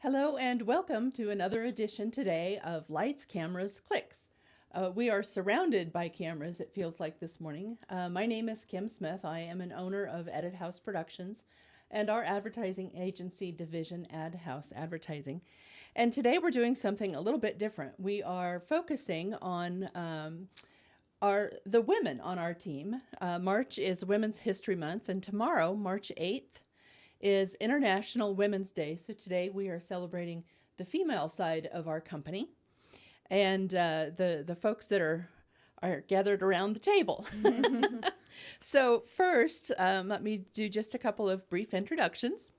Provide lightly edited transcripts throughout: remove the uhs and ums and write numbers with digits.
Hello and welcome to another edition today of Lights, Cameras, Clicks. We are surrounded by cameras, it feels like this morning. My name is Kim Smith. I am an owner of Edit House Productions and our advertising agency division, Ad House Advertising. And today we're doing something a little bit different. We are focusing on the women on our team. March is Women's History Month, and tomorrow, March 8th, is International Women's Day. So today we are celebrating the female side of our company and the folks that are gathered around the table. So first, let me do just a couple of brief introductions.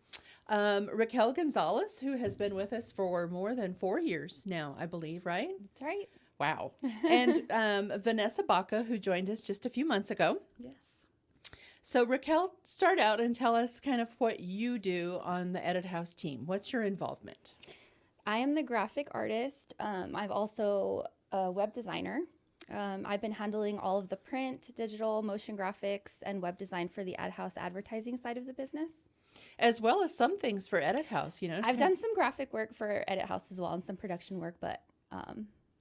Raquel Gonzales, who has been with us for more than 4 years now, I believe, right? That's right. Wow. And Vanessa Baca, who joined us just a few months ago. Yes. So Raquel, start out and tell us kind of what you do on the Edit House team. What's your involvement? I am the graphic artist. I'm also a web designer. I've been handling all of the print, digital, motion graphics, and web design for the Ad House advertising side of the business. As well as some things for Edit House, you know. I've done some graphic work for Edit House as well and some production work, but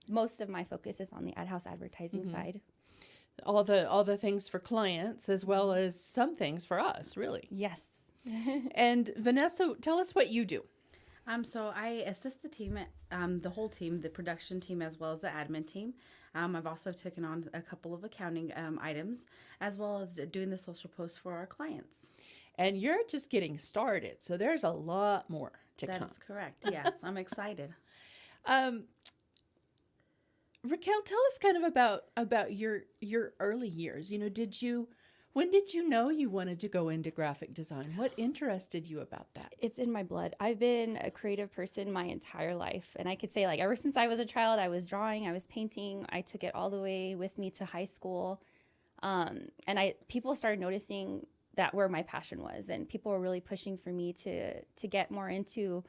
most of my focus is on the Ad House advertising side. All the things for clients as well as some things for us, really. Yes. And Vanessa, tell us what you do. So I assist the team, the whole team, the production team, as well as the admin team. I've also taken on a couple of accounting items, as well as doing the social posts for our clients. And you're just getting started, so there's a lot more to come. That is correct. Yes, I'm excited. Raquel, tell us kind of about your early years. You know, when did you know you wanted to go into graphic design? What interested you about that? It's in my blood. I've been a creative person my entire life. And I could say, like, ever since I was a child, I was drawing, I was painting. I took it all the way with me to high school. And people started noticing that where my passion was. And people were really pushing for me to get more into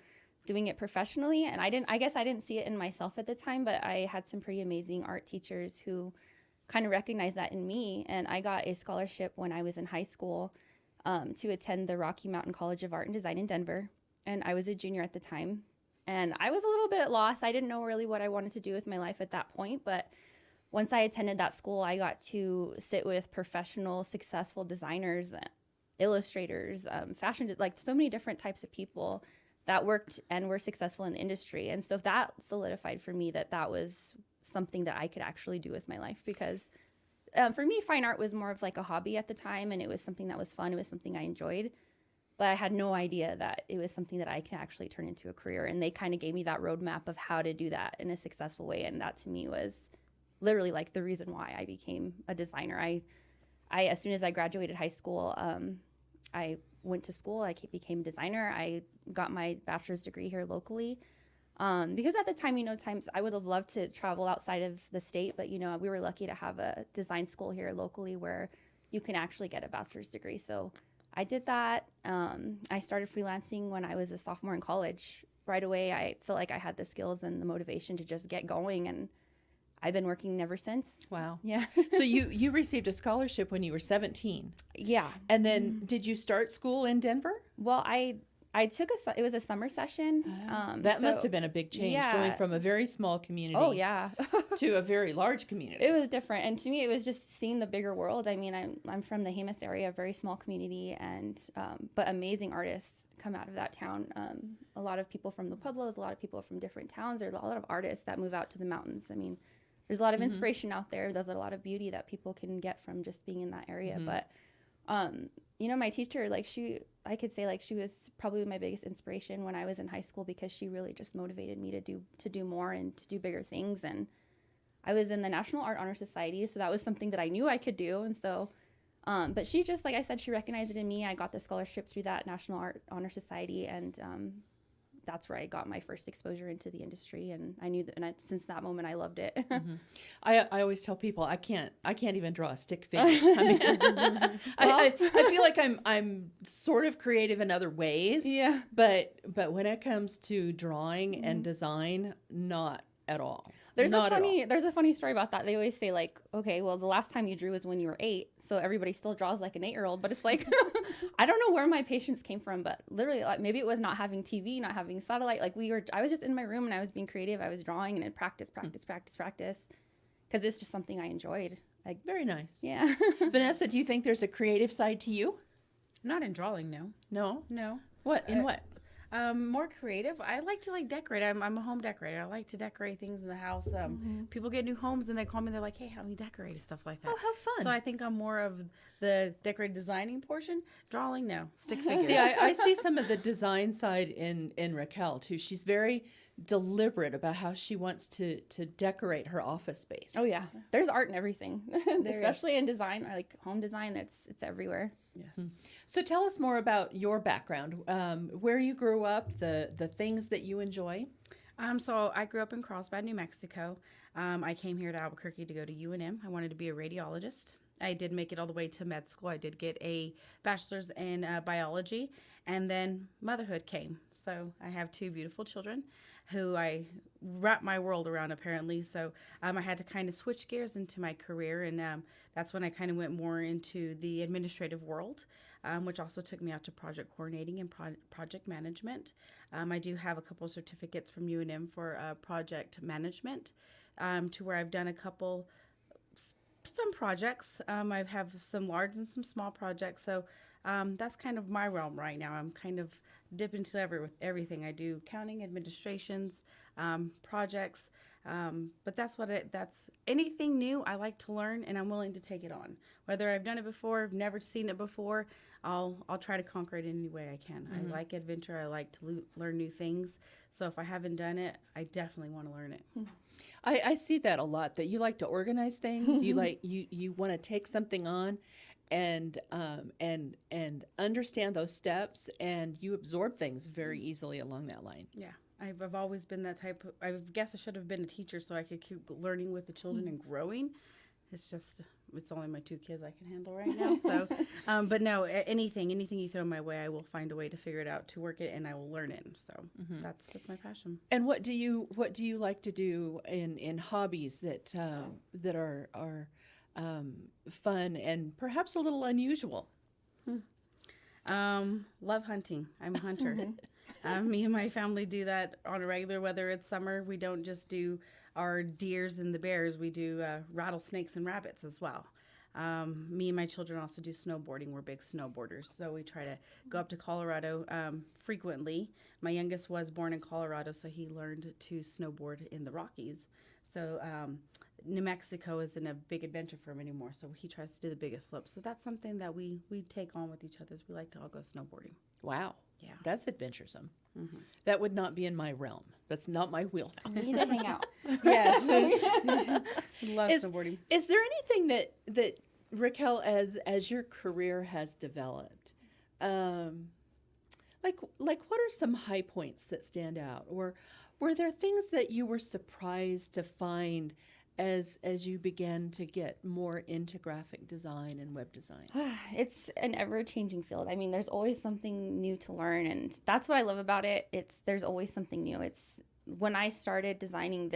doing it professionally. And I guess I didn't see it in myself at the time, but I had some pretty amazing art teachers who kind of recognized that in me. And I got a scholarship when I was in high school to attend the Rocky Mountain College of Art and Design in Denver. And I was a junior at the time. And I was a little bit lost. I didn't know really what I wanted to do with my life at that point. But once I attended that school, I got to sit with professional, successful designers, illustrators, fashion, like so many different types of people that worked and were successful in the industry. And so that solidified for me that was something that I could actually do with my life, because for me, fine art was more of like a hobby at the time, and it was something that was fun. It was something I enjoyed, but I had no idea that it was something that I can actually turn into a career. And they kind of gave me that roadmap of how to do that in a successful way. And that to me was literally like the reason why I became a designer. I as soon as I graduated high school, I went to school. I became a designer. I got my bachelor's degree here locally. Because at the time, times I would have loved to travel outside of the state, but, we were lucky to have a design school here locally where you can actually get a bachelor's degree. So I did that. I started freelancing when I was a sophomore in college. Right away, I felt like I had the skills and the motivation to just get going, and I've been working ever since. Wow. Yeah. So you received a scholarship when you were 17. Yeah. And then did you start school in Denver? Well, I took it was a summer session. That must have been a big change, going from a very small community to a very large community. It was different. And to me, it was just seeing the bigger world. I mean, I'm from the Jemez area, a very small community, and but amazing artists come out of that town. A lot of people from the Pueblos, a lot of people from different towns. There's a lot of artists that move out to the mountains. I mean, there's a lot of inspiration out there. There's a lot of beauty that people can get from just being in that area. But, my teacher, I could say she was probably my biggest inspiration when I was in high school, because she really just motivated me to do more and to do bigger things. And I was in the National Art Honor Society, so that was something that I knew I could do. And so, but she just, like I said, she recognized it in me. I got the scholarship through that National Art Honor Society, and that's where I got my first exposure into the industry, and I knew that. And since that moment, I loved it. I always tell people I can't even draw a stick figure. I mean, I feel like I'm sort of creative in other ways. Yeah. But when it comes to drawing and design, not at all. Not at all. There's a funny story about that. They always say like, okay, well, the last time you drew was when you were 8, so everybody still draws like an 8-year-old. But it's like, I don't know where my patience came from, but literally, like maybe it was not having TV, not having satellite. Like I was just in my room and I was being creative. I was drawing and then practice, because it's just something I enjoyed. Like, Very nice. yeah. Vanessa, do you think there's a creative side to you? Not in drawing, no. No? What? In what? More creative. I like to decorate. I'm a home decorator. I like to decorate things in the house. People get new homes and they call me. They're like, "Hey, help me decorate," stuff like that. Oh, how fun. So I think I'm more of the decorative designing portion. Drawing, no. Stick figures. See, I see some of the design side in Raquel too. She's very deliberate about how she wants to decorate her office space. Oh yeah, there's art in everything, especially in design, or like home design. It's everywhere. Yes. So tell us more about your background, where you grew up, the things that you enjoy. So I grew up in Carlsbad, New Mexico. I came here to Albuquerque to go to UNM. I wanted to be a radiologist. I did make it all the way to med school. I did get a bachelor's in biology, and then motherhood came. So I have 2 beautiful children who I wrap my world around, apparently. So I had to kind of switch gears into my career, and that's when I kind of went more into the administrative world, which also took me out to project coordinating and project management. I do have a couple of certificates from UNM for project management, to where I've done some projects. I have some large and some small projects. So that's kind of my realm right now. I'm kind of dipping into everything. I do accounting, administrations, projects. But that's anything new I like to learn, and I'm willing to take it on. Whether I've done it before, I've never seen it before, I'll try to conquer it in any way I can. I like adventure. I like to learn new things. So if I haven't done it, I definitely want to learn it. I see that a lot, that you like to organize things. You want to take something on and understand those steps, and you absorb things very easily along that line. Yeah. I've always been that type. I guess I should have been a teacher so I could keep learning with the children and growing. It's only my 2 kids I can handle right now. So, but no, anything you throw my way, I will find a way to figure it out, to work it, and I will learn it. So that's my passion. And what do you like to do in hobbies that are fun and perhaps a little unusual? Love hunting. I'm a hunter. Me and my family do that on a regular, whether it's summer. We don't just do our deers and the bears. We do rattlesnakes and rabbits as well. Me and my children also do snowboarding. We're big snowboarders. So we try to go up to Colorado frequently. My youngest was born in Colorado, so he learned to snowboard in the Rockies. So New Mexico isn't a big adventure for him anymore, so he tries to do the biggest slopes. So that's something that we take on with each other. We like to all go snowboarding. Wow. Yeah. That's adventuresome. That would not be in my realm. That's not my wheelhouse. We need to hang out. Yes. Love snowboarding. Is there anything that Raquel, as your career has developed, like what are some high points that stand out, or were there things that you were surprised to find as you began to get more into graphic design and web design? It's an ever-changing field. I mean, there's always something new to learn, and that's what I love about it. There's always something new. When I started designing,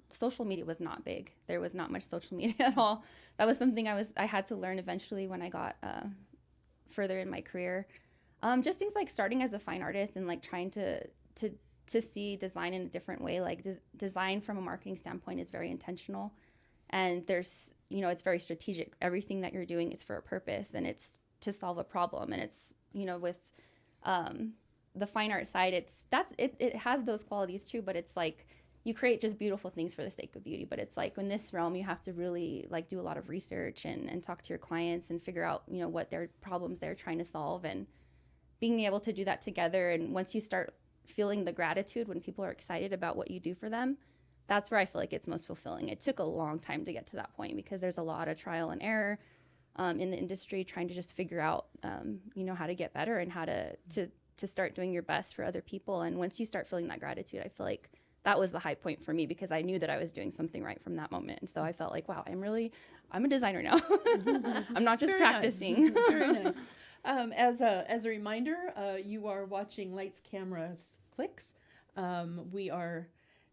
social media was not big. There was not much social media at all. That was something I had to learn eventually when I got further in my career. Just things like starting as a fine artist and like trying to see design in a different way. Like design from a marketing standpoint is very intentional, and it's very strategic. Everything that you're doing is for a purpose, and it's to solve a problem. And it's, with the fine art side, it has those qualities too, but it's like you create just beautiful things for the sake of beauty. But it's like in this realm, you have to really like do a lot of research and talk to your clients and figure out, what their problems they're trying to solve, and being able to do that together. And once you start feeling the gratitude when people are excited about what you do for them, that's where I feel like it's most fulfilling. It took a long time to get to that point because there's a lot of trial and error in the industry, trying to just figure out, how to get better and how to start doing your best for other people. And once you start feeling that gratitude, I feel like that was the high point for me, because I knew that I was doing something right from that moment. And so I felt like, wow, I'm a designer now. I'm not just Very practicing. Nice. Very nice. As a reminder, you are watching Lights, Cameras, Clicks. We are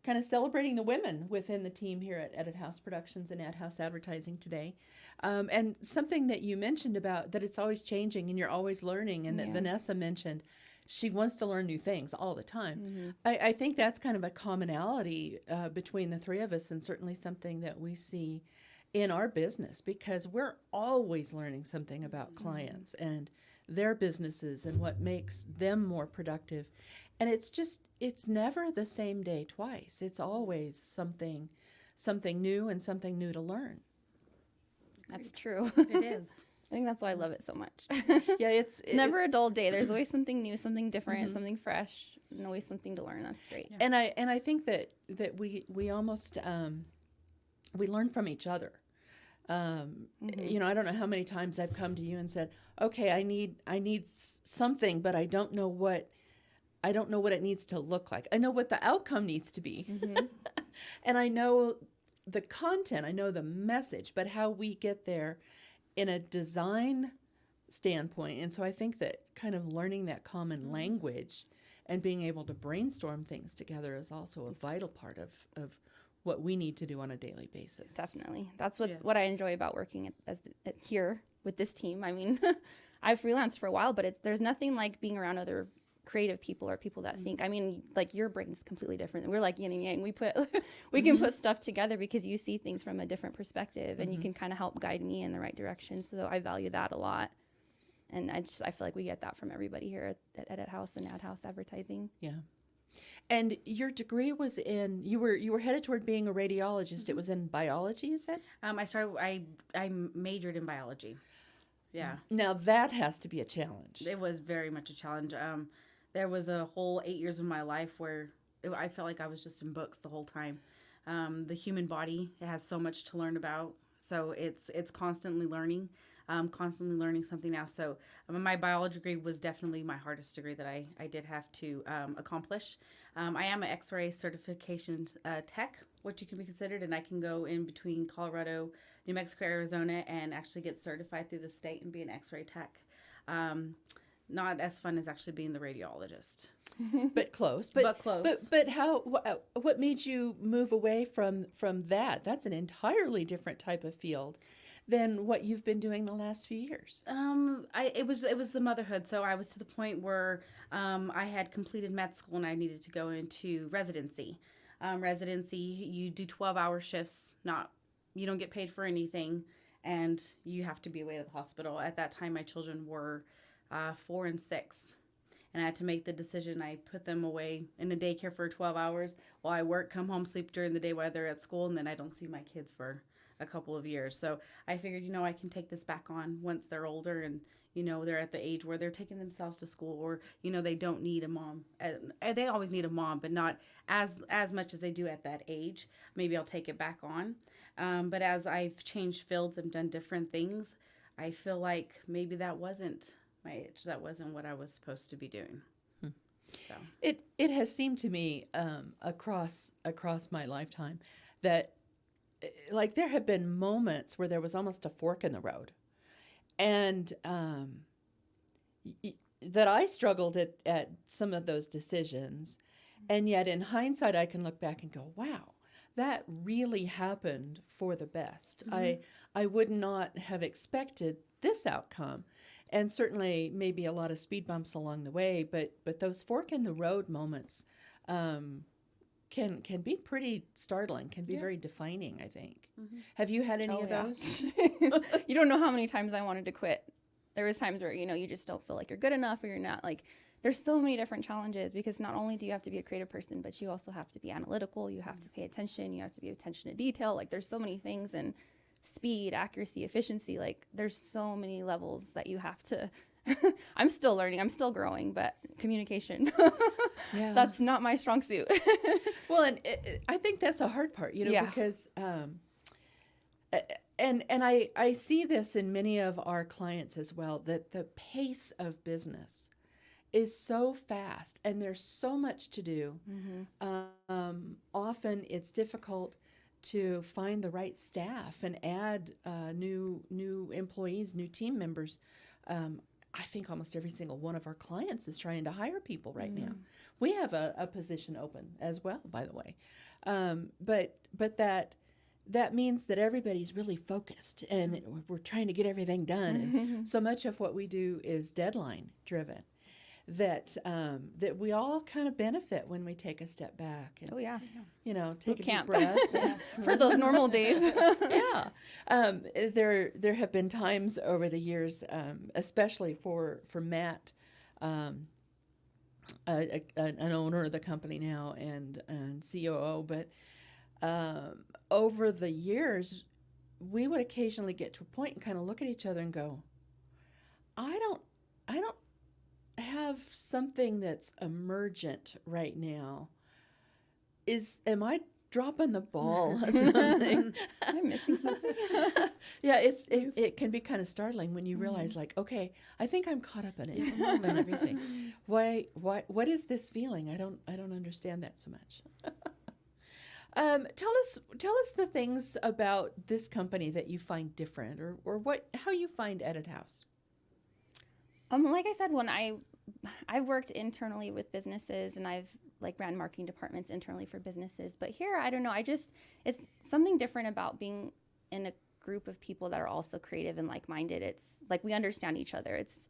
kind of celebrating the women within the team here at Edit House Productions and Ad House Advertising today. And something that you mentioned about that it's always changing and you're always learning, and that Vanessa mentioned she wants to learn new things all the time. I think that's kind of a commonality between the three of us, and certainly something that we see in our business, because we're always learning something about clients and their businesses and what makes them more productive. And it's never the same day twice. It's always something new and something new to learn. That's true. It is. I think that's why I love it so much. Yeah, it's never a dull day. There's always something new, something different, something fresh, and always something to learn. That's great. Yeah. And I think that we almost we learn from each other. You know, I don't know how many times I've come to you and said, "Okay, I need something, but I don't know what it needs to look like. I know what the outcome needs to be, and I know the content. I know the message, but how we get there in a design standpoint." And so I think that kind of learning that common language and being able to brainstorm things together is also a vital part of what we need to do on a daily basis. Definitely. That's what I enjoy about working here with this team. I mean, I've freelanced for a while, but there's nothing like being around other creative people or people that think. I mean, like, your brain's completely different. We're like yin and yang. We can put stuff together because you see things from a different perspective, and you can kind of help guide me in the right direction. So I value that a lot. And I feel like we get that from everybody here at Edit House and Ad House Advertising. Yeah. And your degree was in, you were headed toward being a radiologist. It was in biology, you said? I majored in biology. Yeah. Now that has to be a challenge. It was very much a challenge. There was a whole 8 years of my life where I felt like I was just in books the whole time. The human body, it has so much to learn about. So it's constantly learning something else. So my biology degree was definitely my hardest degree that I did have to accomplish. I am an X-ray certification tech, what you can be considered, and I can go in between Colorado, New Mexico, Arizona, and actually get certified through the state and be an X-ray tech. Not as fun as actually being the radiologist. But close. But close. But how? What made you move away from that? That's an entirely different type of field than what you've been doing the last few years. It was the motherhood. So I was to the point where I had completed med school and I needed to go into residency. Residency, you do 12-hour shifts. You don't get paid for anything, and you have to be away at the hospital. At that time, my children were 4 and 6. And I had to make the decision. I put them away in a daycare for 12 hours while I work, come home, sleep during the day while they're at school, and then I don't see my kids for a couple of years. So I figured, I can take this back on once they're older and, they're at the age where they're taking themselves to school, or, they don't need a mom. They always need a mom, but not as much as they do at that age. Maybe I'll take it back on. But as I've changed fields and done different things, I feel like maybe that wasn't my age. That wasn't what I was supposed to be doing. So it has seemed to me across my lifetime that, like, there have been moments where there was almost a fork in the road, and that I struggled at some of those decisions, and yet in hindsight I can look back and go, wow, that really happened for the best. I would not have expected this outcome. And certainly maybe a lot of speed bumps along the way, but those fork in the road moments can be pretty startling, can be very defining, I think. Have you had any of those? You don't know how many times I wanted to quit. There was times where, you just don't feel like you're good enough, or you're not. Like, there's so many different challenges, because not only do you have to be a creative person, but you also have to be analytical. You have to pay attention. You have to be attention to detail. Like, there's so many things, and speed, accuracy, efficiency, like, there's so many levels that you have to I'm still learning, I'm still growing, but communication, that's not my strong suit. Well, and I think that's a hard part, because and I see this in many of our clients as well, that the pace of business is so fast and there's so much to do. Often it's difficult to find the right staff and add new employees, new team members. I think almost every single one of our clients is trying to hire people right now. We have a position open as well, by the way. But that means that everybody's really focused and we're trying to get everything done. And so much of what we do is deadline driven. That we all kind of benefit when we take a step back and, take a deep breath. For those normal days. There have been times over the years, especially for Matt, an owner of the company now and COO, but over the years, we would occasionally get to a point and kind of look at each other and go, I don't have something that's emergent right now. Am I dropping the ball? I'm missing something. It can be kind of startling when you realize, like, okay, I think I'm caught up in it and everything. What is this feeling? I don't understand that so much. Tell us the things about this company that you find different, or how you find Edit House. Like I said, when I've worked internally with businesses and I've ran marketing departments internally for businesses, but here, I don't know, it's something different about being in a group of people that are also creative and like-minded. It's like we understand each other. It's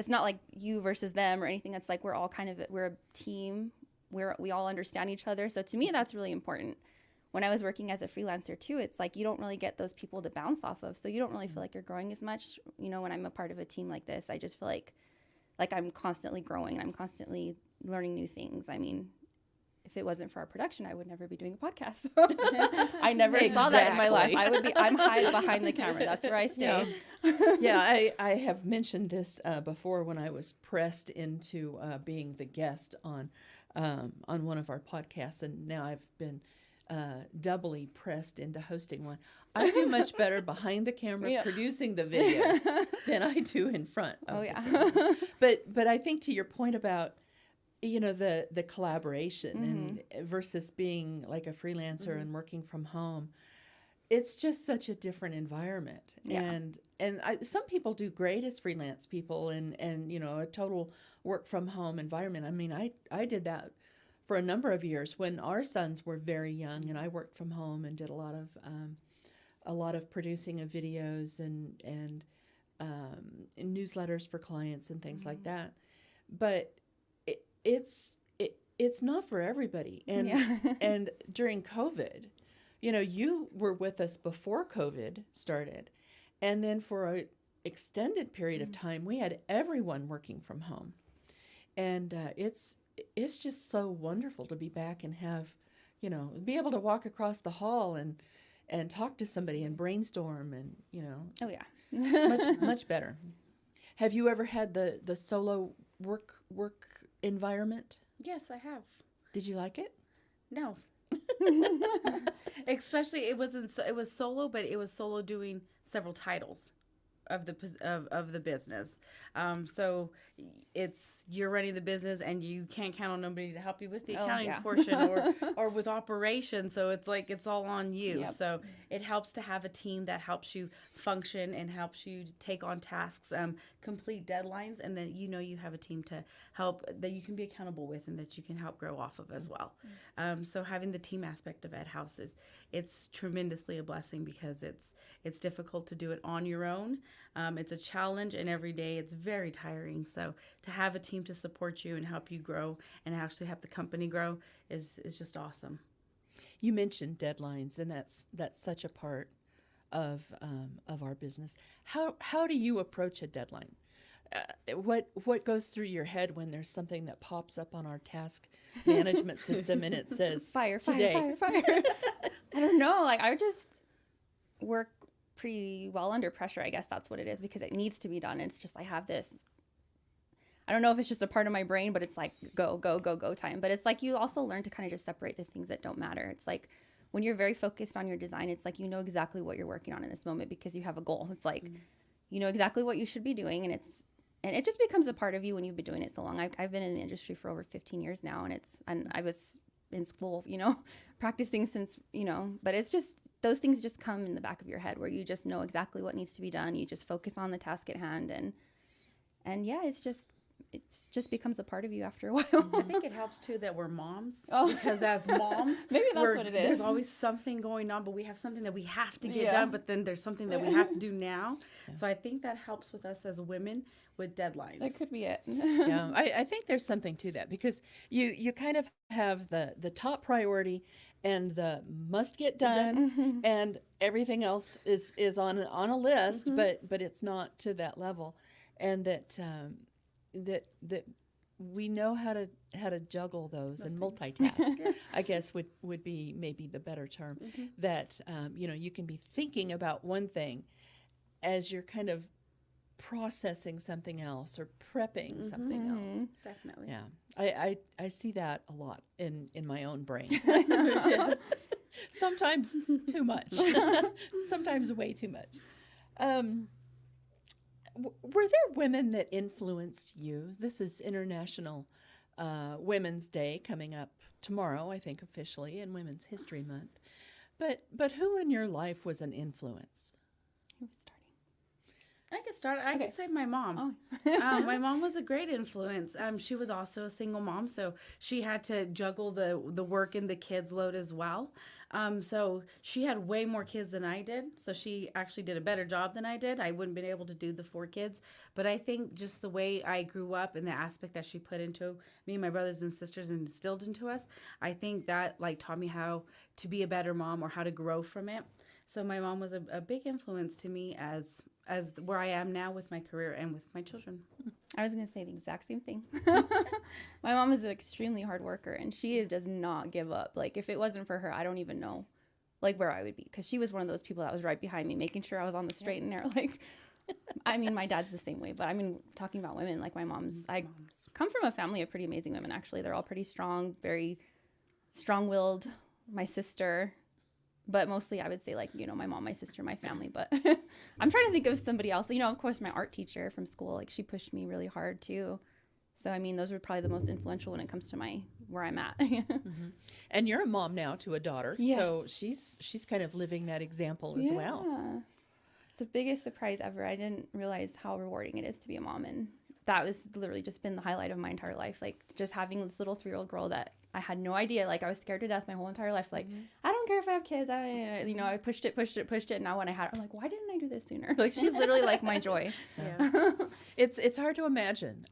not like you versus them or anything. It's like we're a team where we all understand each other. So to me, that's really important. When I was working as a freelancer too, it's like you don't really get those people to bounce off of. So you don't really feel like you're growing as much. When I'm a part of a team like this, I just feel like I'm constantly growing. I'm constantly learning new things. I mean, if it wasn't for our production, I would never be doing a podcast. I never saw that in my life. I'm hiding behind the camera. That's where I stay. I have mentioned this before when I was pressed into being the guest on one of our podcasts, and now I've been doubly pressed into hosting one. I do much better behind the camera producing the videos than I do in front of the camera. But I think to your point about the collaboration and versus being like a freelancer and working from home, it's just such a different environment. And some people do great as freelance people and a total work from home environment. I mean, I did that for a number of years when our sons were very young, and I worked from home and did a lot of producing of videos and newsletters for clients and things like that. But it's not for everybody. And and during COVID, you were with us before COVID started, and then for an extended period of time, we had everyone working from home, and it's just so wonderful to be back and have, be able to walk across the hall and talk to somebody and brainstorm and, much better. Have you ever had the solo work environment? Yes, I have. Did you like it? No. Especially it was solo, but it was solo doing several titles of the business. So you're running the business and you can't count on nobody to help you with the accounting portion or with operations. So it's like it's all on you. Yep. So it helps to have a team that helps you function and helps you take on tasks, complete deadlines, and then you have a team to help that you can be accountable with and that you can help grow off of as well. So having the team aspect of Ed House it's tremendously a blessing because it's difficult to do it on your own. It's a challenge, and every day it's very tiring. So to have a team to support you and help you grow and actually have the company grow is just awesome. You mentioned deadlines, and that's such a part of our business. How do you approach a deadline? What goes through your head when there's something that pops up on our task management system and it says fire. I don't know. I just work pretty well under pressure. I guess that's what it is because it needs to be done. It's just I have this. I don't know if it's just a part of my brain, but it's like go time. But it's like you also learn to kind of just separate the things that don't matter. It's like when you're very focused on your design, it's like you know exactly what you're working on in this moment because you have a goal. It's like you know exactly what you should be doing, and it just becomes a part of you when you've been doing it so long. I've been in the industry for over 15 years now, and I was in school, practicing since, but it's just those things just come in the back of your head where you just know exactly what needs to be done. You just focus on the task at hand, and And yeah, it just becomes a part of you after a while. I think it helps too that we're moms, Oh. because as moms, Maybe that's what it is. There's always something going on, but we have something that we have to get Yeah. done, but then there's something that we have to do now. So I think that helps with us as women with deadlines. That could be it. Yeah, I think there's something to that, because you kind of have the top priority and the must get done, and everything else is on a list, but it's not to that level, and that we know how to juggle those and multitask. I guess would be maybe the better term. That you can be thinking about one thing as you're kind of processing something else or prepping something else. Definitely. Yeah, I see that a lot in my own brain. Sometimes too much. Sometimes way too much. Were there women that influenced you? This is International Women's Day coming up tomorrow, I think officially, in Women's History Month. But who in your life was an influence? Who's starting? I could start. I could say my mom. My mom was a great influence. She was also a single mom, so she had to juggle the work and the kids load as well. So she had way more kids than I did. So she actually did a better job than I did. I wouldn't been able to do the 4 kids. But I think just the way I grew up and the aspect that she put into me and my brothers and sisters and instilled into us, I think that taught me how to be a better mom or how to grow from it. So my mom was a big influence to me as where I am now with my career and with my children. I was going to say the exact same thing. My mom is an extremely hard worker, and she does not give up. Like, if it wasn't for her, I don't even know, where I would be. Because she was one of those people that was right behind me, making sure I was on the straight and narrow. I mean, my dad's the same way. But, I mean, talking about women, my mom's, I come from a family of pretty amazing women, actually. They're all pretty strong, very strong-willed. My sister... But mostly I would say my mom, my sister, my family. But I'm trying to think of somebody else. Of course, my art teacher from school, she pushed me really hard too. So, I mean, those were probably the most influential when it comes to where I'm at. And you're a mom now to a daughter. Yes. So she's kind of living that example as well. It's the biggest surprise ever. I didn't realize how rewarding it is to be a mom. And that was literally just been the highlight of my entire life. Just having this little 3-year-old girl that I had no idea. I was scared to death my whole entire life. I don't care if I have kids. I pushed it. And now when I had her, I'm why didn't I do this sooner? She's literally my joy. Yeah. It's hard to imagine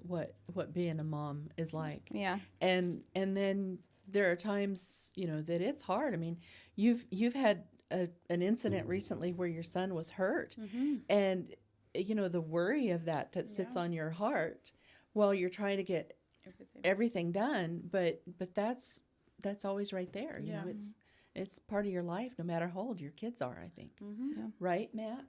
what being a mom is like. Yeah. And then there are times, that it's hard. I mean, you've had an incident recently where your son was hurt. And, the worry of that sits on your heart while you're trying to get everything done, but that's always right there. It's part of your life, no matter how old your kids are, I think. Yeah. Right, Matt?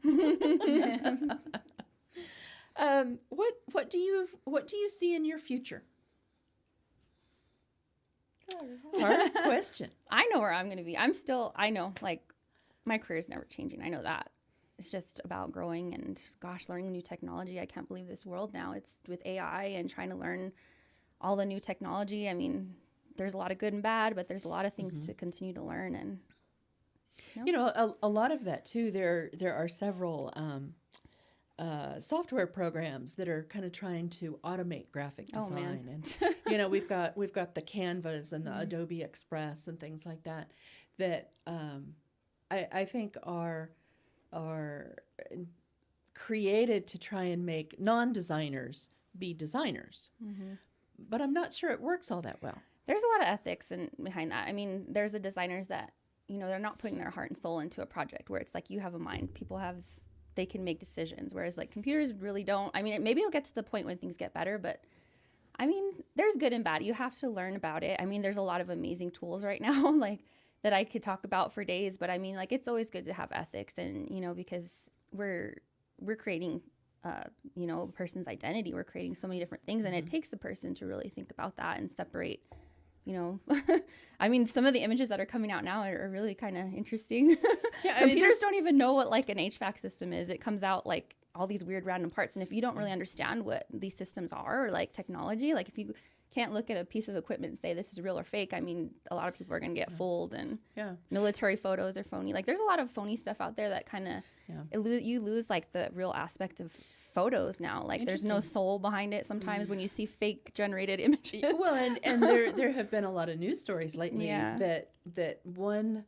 What do you see in your future? Hard question. I know where I'm going to be. I know my career is never changing. I know that. It's just about growing and learning new technology. I can't believe this world now. It's with AI and trying to learn all the new technology. I mean, there's a lot of good and bad, but there's a lot of things to continue to learn. And a lot of that too. There are several software programs that are kind of trying to automate graphic design, and we've got the Canvas and the Adobe Express and things like that I think are created to try and make non-designers be designers. But I'm not sure it works all that well. There's a lot of ethics behind that. I mean, there's the designers that, they're not putting their heart and soul into a project where it's you have a mind. They can make decisions, whereas computers really don't. I mean, maybe it'll get to the point when things get better, but I mean, there's good and bad. You have to learn about it. I mean, there's a lot of amazing tools right now, that I could talk about for days, but I mean, it's always good to have ethics and, because we're creating a person's identity. We're creating so many different things, and it takes the person to really think about that and separate, I mean, some of the images that are coming out now are really kind of interesting. Yeah, computers don't even know what an HVAC system is. It comes out all these weird random parts, and if you don't really understand what these systems are or technology, if you can't look at a piece of equipment and say this is real or fake. I mean, a lot of people are going to get fooled, and military photos are phony. Like, there's a lot of phony stuff out there that kind of, you lose like the real aspect of photos now. Like, there's no soul behind it sometimes when you see fake generated images. Well, and there have been a lot of news stories lately that one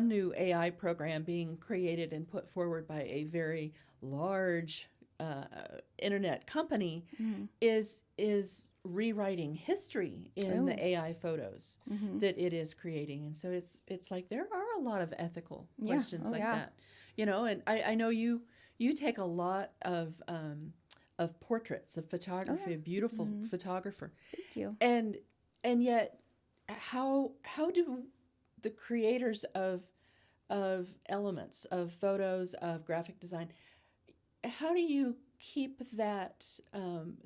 new AI program being created and put forward by a very large internet company is rewriting history in the AI photos that it is creating. And so it's like there are a lot of ethical questions that, you know, and I know you take a lot of portraits, of photography, a beautiful photographer. Thank you. And yet how do the creators of elements, of photos, of graphic design, how do you keep that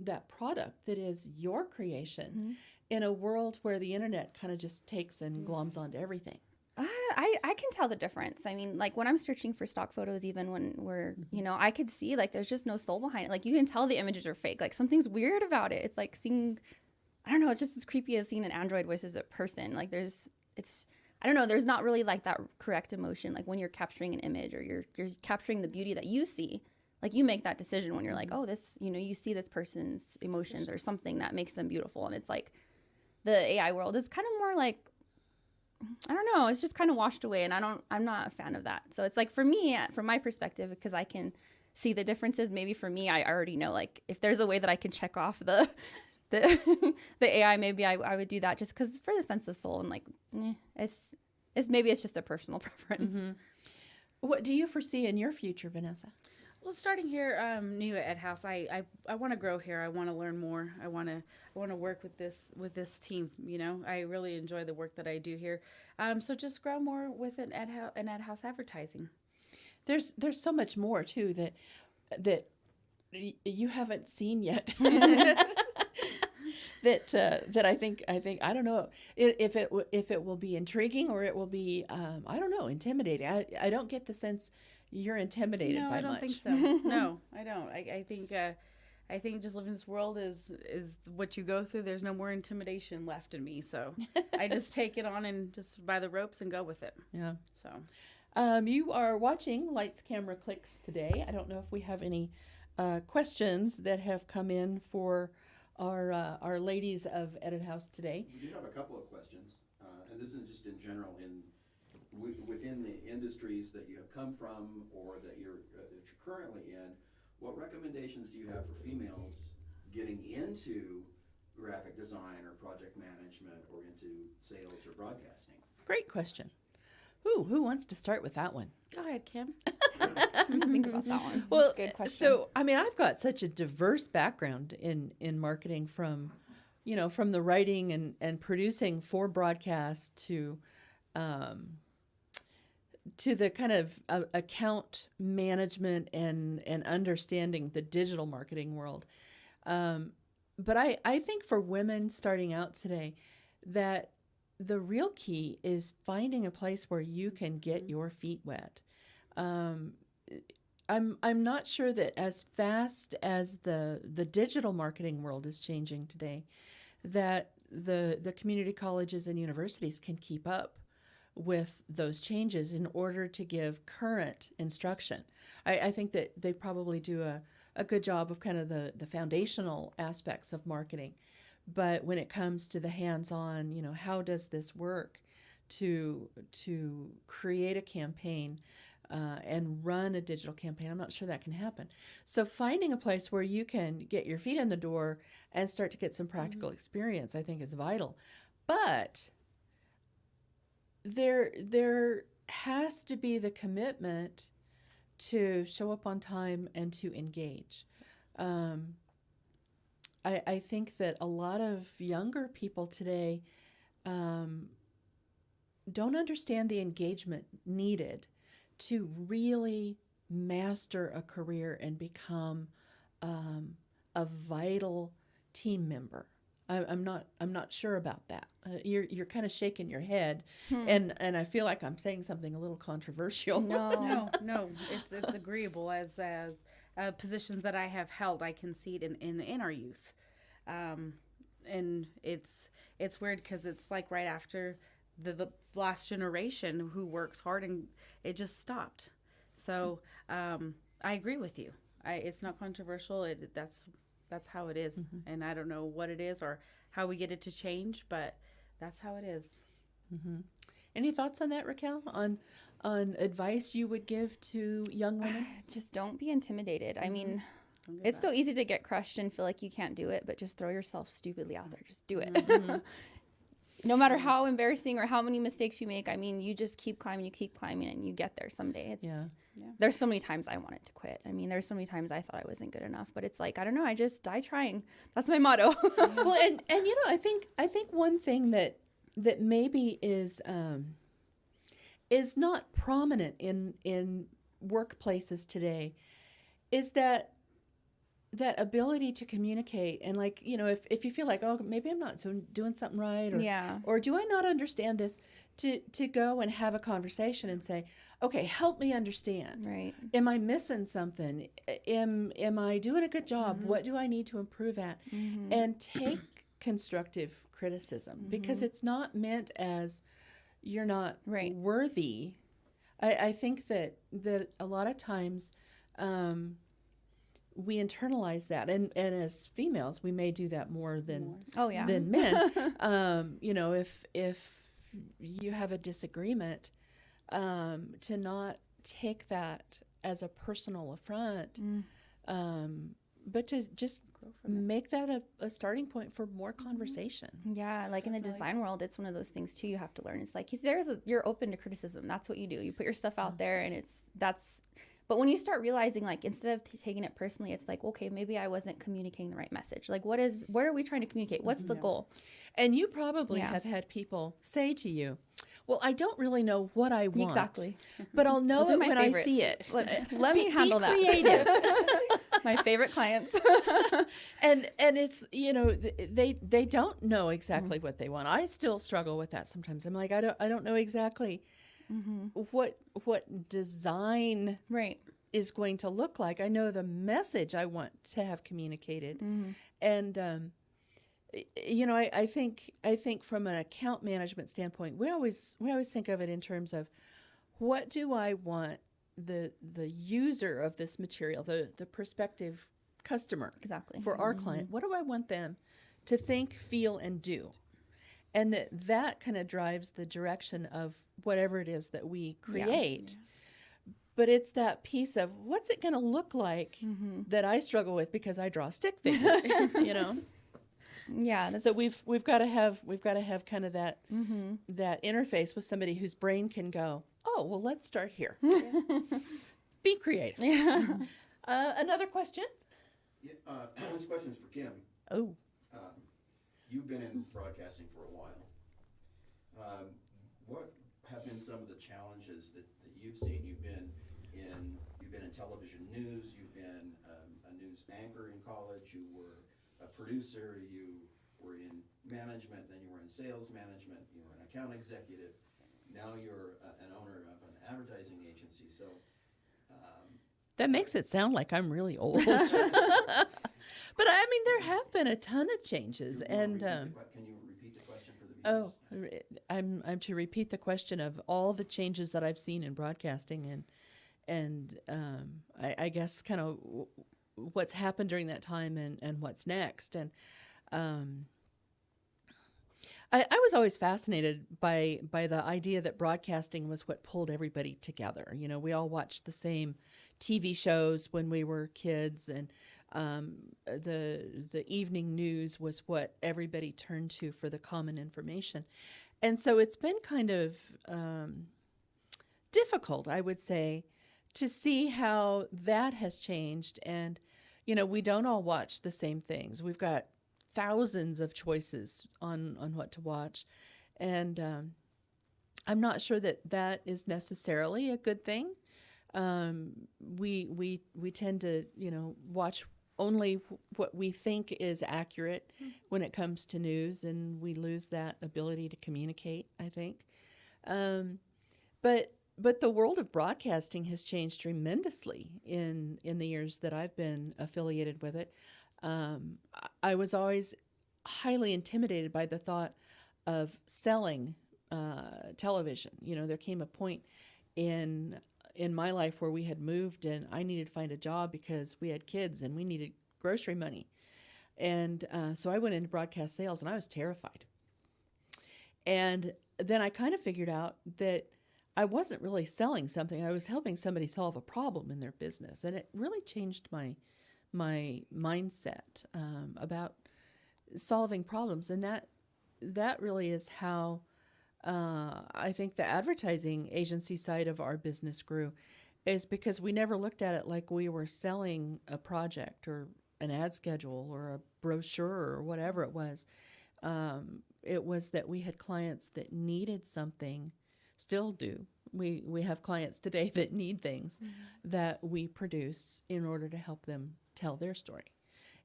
that product that is your creation in a world where the internet kind of just takes and gloms onto everything? I can tell the difference. I mean, like when I'm searching for stock photos, even when we're, you know, I could see like there's just no soul behind it. Like you can tell the images are fake. Like something's weird about it. It's like seeing, I don't know, it's just as creepy as seeing an android versus a person. Like I don't know, there's not really like that correct emotion. Like when you're capturing an image or you're capturing the beauty that you see. Like you make that decision when you're like, oh, this, you know, you see this person's emotions or something that makes them beautiful. And it's like the AI world is kind of more like, I don't know, it's just kind of washed away, and I'm not a fan of that. So it's like for me, from my perspective, because I can see the differences, maybe for me, I already know, like if there's a way that I can check off the AI, maybe I would do that just because for the sense of soul, and like, it's maybe it's just a personal preference. What do you foresee in your future, Vanessa? Well, starting here new at Ed House, I want to grow here. I want to learn more. I want to work with this team. You know, I really enjoy the work that I do here. So just grow more with an Ed House advertising. There's so much more too that you haven't seen yet. that I think I don't know if it will be intriguing or it will be I don't know, intimidating. I don't get the sense you're intimidated by much. No, I don't think so. No, I don't. I think just living in this world is what you go through. There's no more intimidation left in me, so I just take it on and just by the ropes and go with it. Yeah. So, you are watching Lights, Camera, Clicks today. I don't know if we have any questions that have come in for our ladies of Edit House today. We do have a couple of questions, and this is just in general within the industries that you have come from or that you're currently in. What recommendations do you have for females getting into graphic design or project management or into sales or broadcasting? Great question. Ooh, who wants to start with that one? go ahead, Kim. Think about that one. Well, That's a good question. so I mean, I've got such a diverse background in marketing, from the writing and producing for broadcast to the kind of account management and understanding the digital marketing world. But I think for women starting out today, that the real key is finding a place where you can get your feet wet. I'm not sure that as fast as the digital marketing world is changing today, that the community colleges and universities can keep up with those changes in order to give current instruction. I think that they probably do a good job of kind of the foundational aspects of marketing. But when it comes to the hands-on, how does this work to create a campaign and run a digital campaign? I'm not sure that can happen. So finding a place where you can get your feet in the door and start to get some practical experience, I think, is vital. But there has to be the commitment to show up on time and to engage. I think that a lot of younger people today don't understand the engagement needed to really master a career and become a vital team member. I'm not sure about that. You're kind of shaking your head, and I feel like I'm saying something a little controversial. No, it's agreeable as positions that I have held. I can see it in our youth. and it's weird because it's like right after the last generation who works hard, and it just stopped. So I agree with you. It's not controversial. That's how it is. And I don't know what it is or how we get it to change, but that's how it is. Any thoughts on that, Raquel? On advice you would give to young women? Just don't be intimidated. I mean, Don't get it's that. so easy to get crushed and feel like you can't do it, but just throw yourself stupidly out there. Just do it. No matter how embarrassing or how many mistakes you make, I mean, you just keep climbing, and you get there someday. It's, Yeah. There's so many times I wanted to quit. I mean, there's so many times I thought I wasn't good enough, but it's like, I don't know, I just die trying. That's my motto. Well, and you know, I think one thing that maybe is not prominent in workplaces today is that ability to communicate. And like, you know, if you feel like, oh, maybe I'm not doing something right, or do I not understand this, to go and have a conversation and say, okay, help me understand. Right. Am I missing something? Am I doing a good job? What do I need to improve at? And take constructive criticism, because it's not meant as you're not worthy. I think that a lot of times we internalize that, and as females we may do that more than than men. You know, if you have a disagreement, to not take that as a personal affront, but to just make that a starting point for more conversation. Yeah, like in the design world, it's one of those things too you have to learn. It's like you're open to criticism. That's what you do. You put your stuff out there, and but when you start realizing, like, instead of taking it personally, it's like, okay, maybe I wasn't communicating the right message. Like, what are we trying to communicate? What's the goal? And you probably have had people say to you, well, I don't really know what I want. Exactly. But I'll know Those are it my when favorites. I see it. Let me handle be that. Creative. My favorite clients. And it's, you know, they don't know exactly what they want. I still struggle with that sometimes. I'm like, I don't know exactly what design is going to look like. I know the message I want to have communicated. And you know, I think from an account management standpoint, we always think of it in terms of, what do I want the user of this material, the prospective customer, for our client, what do I want them to think, feel, and do? And that kind of drives the direction of whatever it is that we create. But it's that piece of, what's it going to look like that I struggle with because I draw stick figures, you know? Yeah. So we've got to have kind of that that interface with somebody whose brain can go, oh, well, let's start here. Be creative. Another question? Yeah, this question is for Kim. Oh. You've been in broadcasting for a while. What have been some of the challenges that you've seen? You've been in television news. You've been a news anchor in college. You were a producer. You were in management. Then you were in sales management. You were an account executive. Now you're an owner of an advertising agency. So that makes it sound like I'm really old. But I mean, there have been a ton of changes. And can you repeat the question for the viewers? I'm to repeat the question of all the changes that I've seen in broadcasting, and I guess kind of what's happened during that time and what's next. And I was always fascinated by the idea that broadcasting was what pulled everybody together. You know, we all watched the same TV shows when we were kids, and the evening news was what everybody turned to for the common information. And so it's been kind of difficult, I would say, to see how that has changed. And, you know, we don't all watch the same things. We've got thousands of choices on what to watch. And I'm not sure that is necessarily a good thing. We tend to, you know, watch only what we think is accurate when it comes to news, and we lose that ability to communicate, I think. But the world of broadcasting has changed tremendously in the years that I've been affiliated with it. I was always highly intimidated by the thought of selling television. You know, there came a point in my life where we had moved and I needed to find a job because we had kids and we needed grocery money. And so I went into broadcast sales and I was terrified. And then I kind of figured out that I wasn't really selling something. I was helping somebody solve a problem in their business. And it really changed my mindset about solving problems. And that really is how I think the advertising agency side of our business grew, is because we never looked at it like we were selling a project or an ad schedule or a brochure or whatever it was. It was that we had clients that needed something, still do. We have clients today that need things that we produce in order to help them tell their story.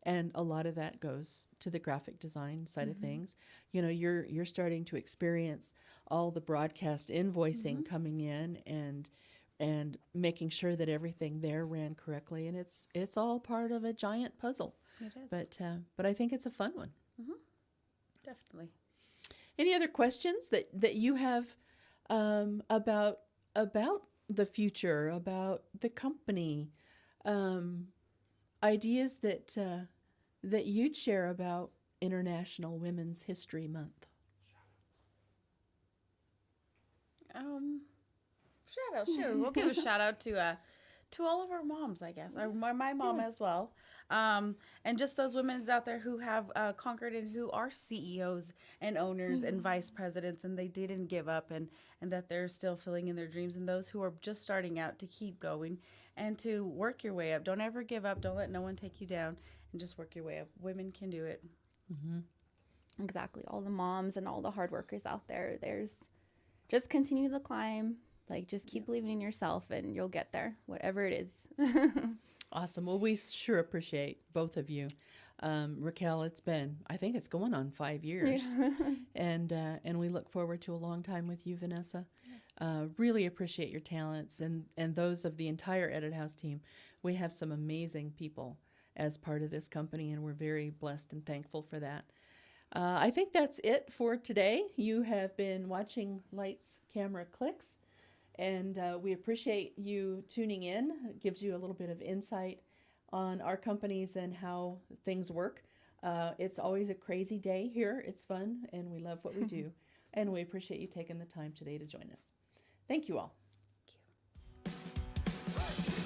And a lot of that goes to the graphic design side of things. You know, you're starting to experience all the broadcast invoicing coming in and making sure that everything there ran correctly. And it's all part of a giant puzzle. It is. But I think it's a fun one. Definitely. Any other questions that you have about the future, about the company, ideas that you'd share about International Women's History Month? Shout out, sure. We'll give a shout out to all of our moms, I guess. My mom as well. And just those women out there who have conquered and who are CEOs and owners and vice presidents, and they didn't give up, and that they're still filling in their dreams. And those who are just starting out, to keep going and to work your way up. Don't ever give up. Don't let no one take you down, and just work your way up. Women can do it. Exactly. All the moms and all the hard workers out there, just continue the climb. Like, just keep believing in yourself and you'll get there, whatever it is. Awesome. Well, we sure appreciate both of you. Raquel, I think it's going on 5 years. And we look forward to a long time with you, Vanessa. Yes. Really appreciate your talents and those of the entire Edit House team. We have some amazing people as part of this company, and we're very blessed and thankful for that. I think that's it for today. You have been watching Lights, Camera, Clicks. And we appreciate you tuning in. It gives you a little bit of insight on our companies and how things work. It's always a crazy day here. It's fun, and we love what we do. And we appreciate you taking the time today to join us. Thank you all. Thank you.